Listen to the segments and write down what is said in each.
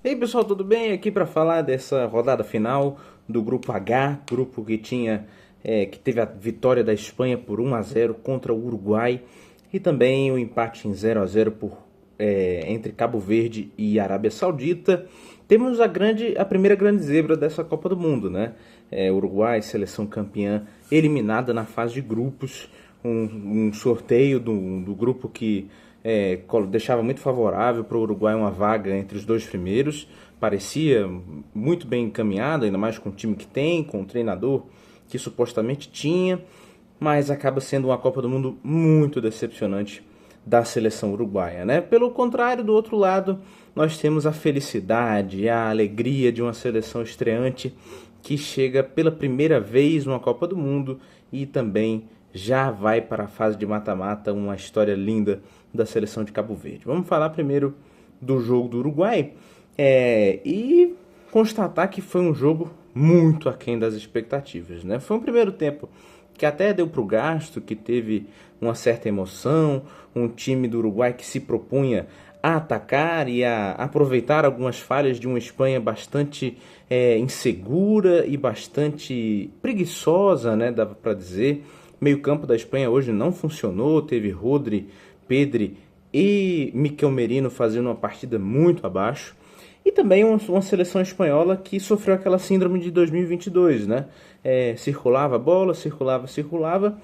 E aí pessoal, tudo bem? Aqui para falar dessa rodada final do grupo H, grupo que que teve a vitória da Espanha por 1-0 contra o Uruguai e também o empate em 0-0 entre Cabo Verde e Arábia Saudita. Temos a primeira grande zebra dessa Copa do Mundo, né? Uruguai, seleção campeã, eliminada na fase de grupos, um sorteio do grupo que deixava muito favorável para o Uruguai uma vaga entre os dois primeiros. Parecia muito bem encaminhado, ainda mais com o time que tem, com o treinador que supostamente tinha, mas acaba sendo uma Copa do Mundo muito decepcionante da seleção uruguaia, né? Pelo contrário, do outro lado, nós temos a felicidade, a alegria de uma seleção estreante que chega pela primeira vez numa Copa do Mundo e também já vai para a fase de mata-mata, uma história linda da seleção de Cabo Verde. Vamos falar primeiro do jogo do Uruguai e constatar que foi um jogo muito aquém das expectativas, né? Foi um primeiro tempo que até deu para o gasto, que teve uma certa emoção, um time do Uruguai que se propunha a atacar e a aproveitar algumas falhas de uma Espanha bastante insegura e bastante preguiçosa, né? Dava para dizer. Meio campo da Espanha hoje não funcionou, teve Rodri, Pedri e Mikel Merino fazendo uma partida muito abaixo. E também uma seleção espanhola que sofreu aquela síndrome de 2022, né? Circulava a bola, circulava,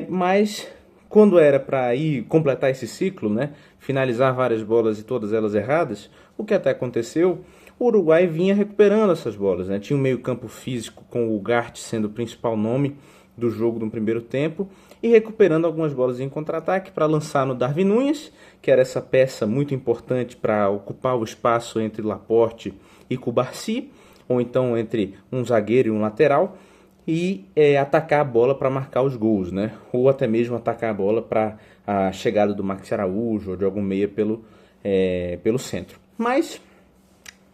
mas quando era para ir completar esse ciclo, né? Finalizar várias bolas e todas elas erradas, o que até aconteceu, o Uruguai vinha recuperando essas bolas, né? Tinha um meio campo físico com o Ugarte sendo o principal nome do jogo no primeiro tempo e recuperando algumas bolas em contra-ataque para lançar no Darwin Núñez, que era essa peça muito importante para ocupar o espaço entre Laporte e Cubarsí, ou então entre um zagueiro e um lateral, e atacar a bola para marcar os gols, né? Ou até mesmo atacar a bola para a chegada do Maxi Araújo ou de algum meia pelo centro. Mas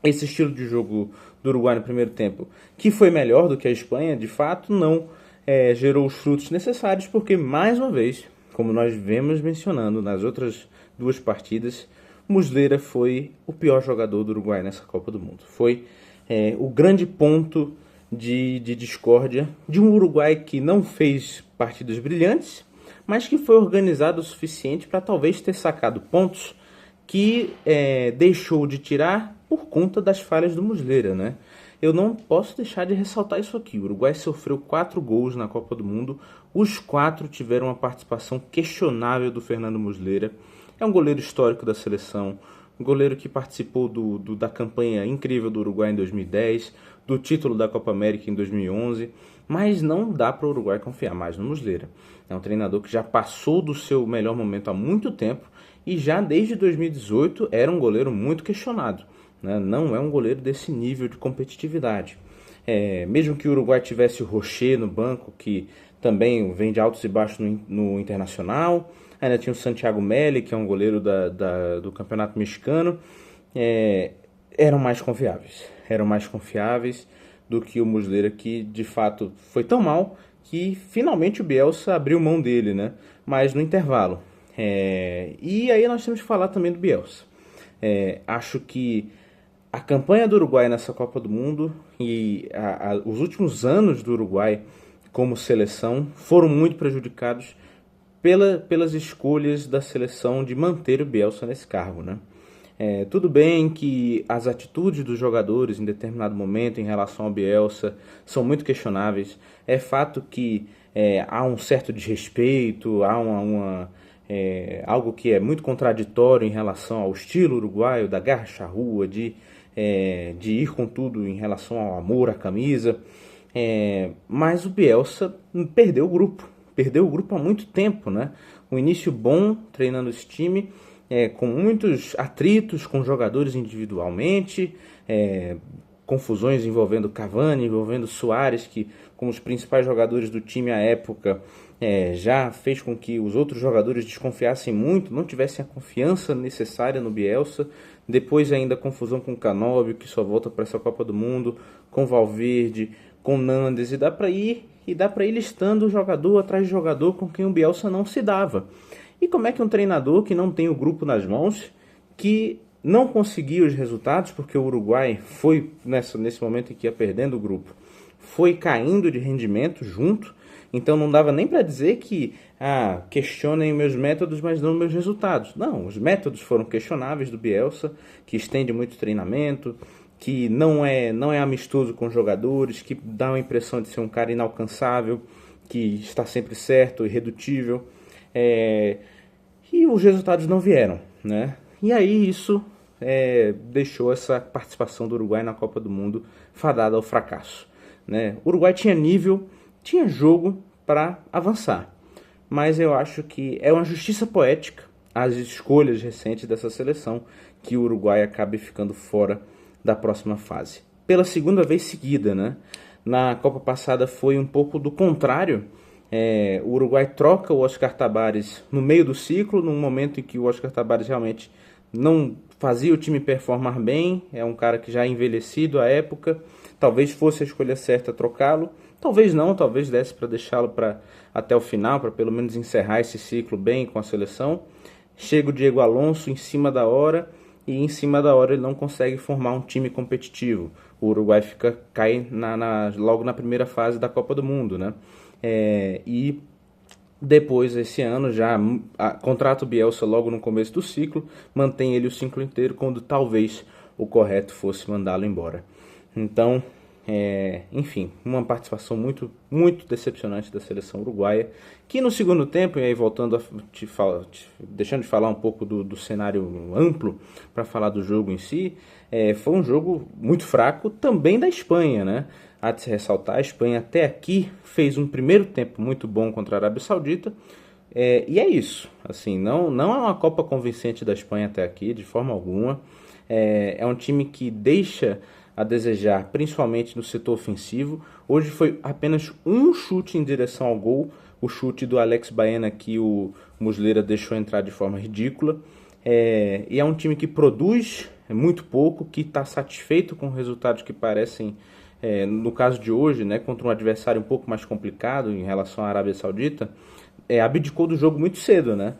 esse estilo de jogo do Uruguai no primeiro tempo, que foi melhor do que a Espanha, de fato, não gerou os frutos necessários, porque, mais uma vez, como nós vemos mencionando nas outras duas partidas, Muslera foi o pior jogador do Uruguai nessa Copa do Mundo. Foi o grande ponto de discórdia de um Uruguai que não fez partidas brilhantes, mas que foi organizado o suficiente para talvez ter sacado pontos que deixou de tirar por conta das falhas do Muslera, né? Eu não posso deixar de ressaltar isso aqui. O Uruguai sofreu 4 gols na Copa do Mundo. Os 4 tiveram uma participação questionável do Fernando Muslera. É um goleiro histórico da seleção, um goleiro que participou da campanha incrível do Uruguai em 2010, do título da Copa América em 2011, mas não dá para o Uruguai confiar mais no Muslera. É um treinador que já passou do seu melhor momento há muito tempo e já desde 2018 era um goleiro muito questionado, né? Não é um goleiro desse nível de competitividade. Mesmo que o Uruguai tivesse o Rocher no banco, que também vem de altos e baixos no Internacional, ainda tinha o Santiago Meli, que é um goleiro do Campeonato Mexicano, eram mais confiáveis do que o Muslera, que de fato foi tão mal que finalmente o Bielsa abriu mão dele, né? Mas no intervalo. E aí nós temos que falar também do Bielsa. Acho que a campanha do Uruguai nessa Copa do Mundo e os últimos anos do Uruguai como seleção foram muito prejudicados pelas escolhas da seleção de manter o Bielsa nesse cargo, né? Tudo bem que as atitudes dos jogadores em determinado momento em relação ao Bielsa são muito questionáveis. É fato que há um certo desrespeito, há algo que é muito contraditório em relação ao estilo uruguaio, da garra charrua, de ir com tudo em relação ao amor à camisa. Mas o Bielsa perdeu o grupo há muito tempo, né? Um início bom treinando esse time, com muitos atritos com jogadores individualmente, confusões envolvendo Cavani, envolvendo Suárez, que como os principais jogadores do time à época já fez com que os outros jogadores desconfiassem muito, não tivessem a confiança necessária no Bielsa. Depois ainda confusão com Canóbio, que só volta para essa Copa do Mundo, com Valverde, com Nandes, e dá para ir listando jogador atrás de jogador com quem o Bielsa não se dava. E como é que um treinador que não tem o grupo nas mãos, que não conseguia os resultados, porque o Uruguai foi, nesse momento em que ia perdendo o grupo, foi caindo de rendimento junto, então não dava nem para dizer que questionem meus métodos, mas não meus resultados. Não, os métodos foram questionáveis do Bielsa, que estende muito treinamento, que não é amistoso com os jogadores, que dá uma impressão de ser um cara inalcançável, que está sempre certo, irredutível. E os resultados não vieram, né? E aí isso deixou essa participação do Uruguai na Copa do Mundo fadada ao fracasso, né? O Uruguai tinha nível, tinha jogo para avançar, mas eu acho que é uma justiça poética as escolhas recentes dessa seleção que o Uruguai acabe ficando fora da próxima fase. Pela segunda vez seguida, né? Na Copa passada foi um pouco do contrário. O Uruguai troca o Oscar Tabares no meio do ciclo, num momento em que o Oscar Tabares realmente não fazia o time performar bem. É um cara que já é envelhecido à época. Talvez fosse a escolha certa trocá-lo. Talvez não, talvez desse para deixá-lo até o final, para pelo menos encerrar esse ciclo bem com a seleção. Chega o Diego Alonso em cima da hora, e em cima da hora ele não consegue formar um time competitivo. O Uruguai cai logo na primeira fase da Copa do Mundo, né? E depois, esse ano, já contrata o Bielsa logo no começo do ciclo, mantém ele o ciclo inteiro, quando talvez o correto fosse mandá-lo embora. Então, enfim, uma participação muito, muito decepcionante da seleção uruguaia, que no segundo tempo, e aí voltando deixando de falar um pouco do cenário amplo para falar do jogo em si, foi um jogo muito fraco também da Espanha, né? Há de se ressaltar, a Espanha até aqui fez um primeiro tempo muito bom contra a Arábia Saudita, e é isso. Assim, não é uma Copa convincente da Espanha até aqui, de forma alguma. É um time que deixa a desejar, principalmente no setor ofensivo. Hoje foi apenas um chute em direção ao gol, o chute do Alex Baena, que o Muslera deixou entrar de forma ridícula. E é um time que produz muito pouco, que está satisfeito com resultados que parecem, no caso de hoje, né, contra um adversário um pouco mais complicado em relação à Arábia Saudita, abdicou do jogo muito cedo, né?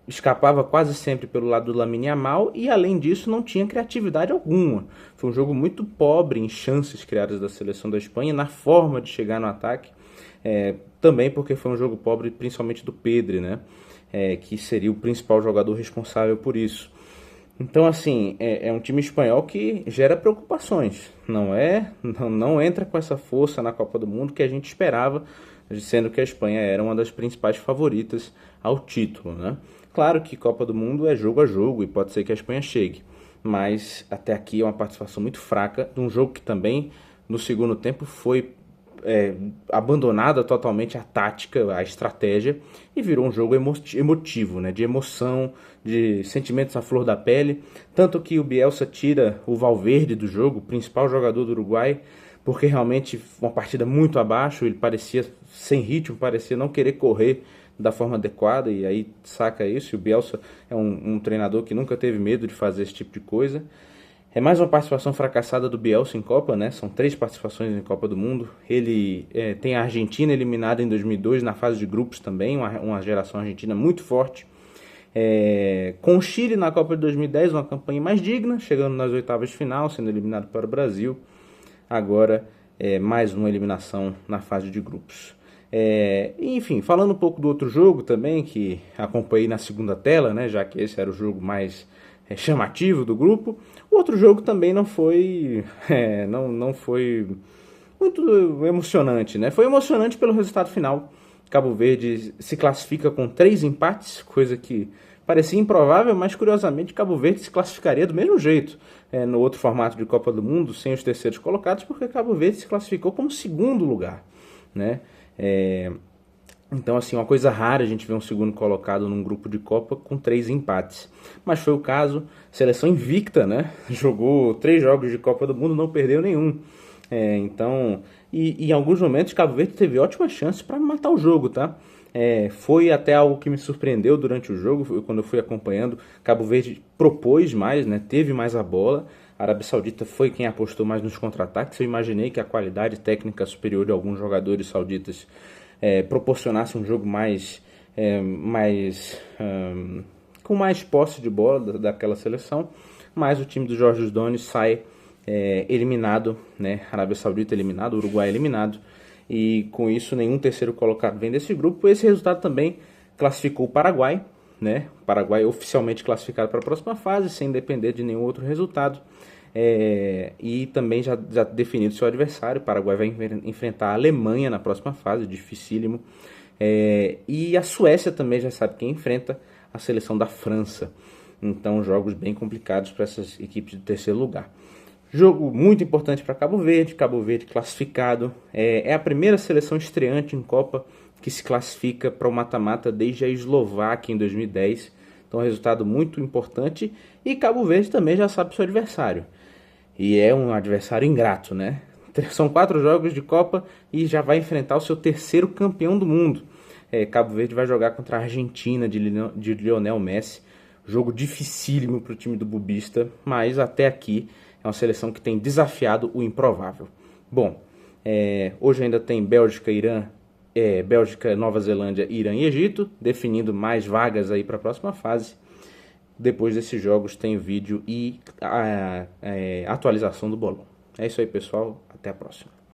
Escapava quase sempre pelo lado do Lamine Yamal e, além disso, não tinha criatividade alguma. Foi um jogo muito pobre em chances criadas da seleção da Espanha, na forma de chegar no ataque, também porque foi um jogo pobre principalmente do Pedri, né? Que seria o principal jogador responsável por isso. Então, assim, é um time espanhol que gera preocupações. Não entra com essa força na Copa do Mundo que a gente esperava, sendo que a Espanha era uma das principais favoritas ao título, né? Claro que Copa do Mundo é jogo a jogo e pode ser que a Espanha chegue, mas até aqui é uma participação muito fraca de um jogo que também no segundo tempo foi abandonada totalmente a tática, a estratégia, e virou um jogo emotivo, né? De emoção, de sentimentos à flor da pele, tanto que o Bielsa tira o Valverde do jogo, o principal jogador do Uruguai, porque realmente uma partida muito abaixo, ele parecia sem ritmo, parecia não querer correr da forma adequada, e aí saca isso. E o Bielsa é um treinador que nunca teve medo de fazer esse tipo de coisa. É mais uma participação fracassada do Bielsa em Copa, né? São 3 participações em Copa do Mundo. Ele tem a Argentina eliminada em 2002 na fase de grupos também, uma geração argentina muito forte. Com o Chile na Copa de 2010, uma campanha mais digna, chegando nas oitavas de final, sendo eliminado para o Brasil. Agora, mais uma eliminação na fase de grupos. Enfim, falando um pouco do outro jogo também, que acompanhei na segunda tela, né? Já que esse era o jogo mais chamativo do grupo. O outro jogo também não foi não foi muito emocionante, né? Foi emocionante pelo resultado final. Cabo Verde se classifica com 3 empates, coisa que parecia improvável, mas curiosamente Cabo Verde se classificaria do mesmo jeito no outro formato de Copa do Mundo, sem os terceiros colocados, porque Cabo Verde se classificou como segundo lugar, né? Então, assim, uma coisa rara a gente ver um segundo colocado num grupo de Copa com 3 empates. Mas foi o caso, seleção invicta, né? Jogou 3 jogos de Copa do Mundo, não perdeu nenhum. Então, e em alguns momentos Cabo Verde teve ótimas chances para matar o jogo, tá? Foi até algo que me surpreendeu durante o jogo, quando eu fui acompanhando. Cabo Verde propôs mais, né? Teve mais a bola. A Arábia Saudita foi quem apostou mais nos contra-ataques. Eu imaginei que a qualidade técnica superior de alguns jogadores sauditas proporcionasse um jogo com mais posse de bola daquela seleção. mas o time do Jorge Jesus sai eliminado, né? Arábia Saudita eliminado, Uruguai eliminado, e com isso nenhum terceiro colocado vem desse grupo. Esse resultado também classificou o Paraguai, né? O Paraguai oficialmente classificado para a próxima fase, sem depender de nenhum outro resultado. E também já definido seu adversário. O Paraguai vai enfrentar a Alemanha na próxima fase, dificílimo. E a Suécia também já sabe quem enfrenta, a seleção da França. Então, jogos bem complicados para essas equipes de terceiro lugar. Jogo muito importante para Cabo Verde classificado. É a primeira seleção estreante em Copa que se classifica para o mata-mata desde a Eslováquia em 2010. Então, é um resultado muito importante. E Cabo Verde também já sabe seu adversário. E é um adversário ingrato, né? São 4 jogos de Copa e já vai enfrentar o seu terceiro campeão do mundo. Cabo Verde vai jogar contra a Argentina de Lionel Messi. Jogo dificílimo para o time do Bubista, mas até aqui é uma seleção que tem desafiado o improvável. Bom, hoje ainda tem Bélgica, Irã, Bélgica, Nova Zelândia, Irã e Egito, definindo mais vagas aí para a próxima fase. Depois desses jogos tem vídeo e atualização do bolão. É isso aí, pessoal. Até a próxima.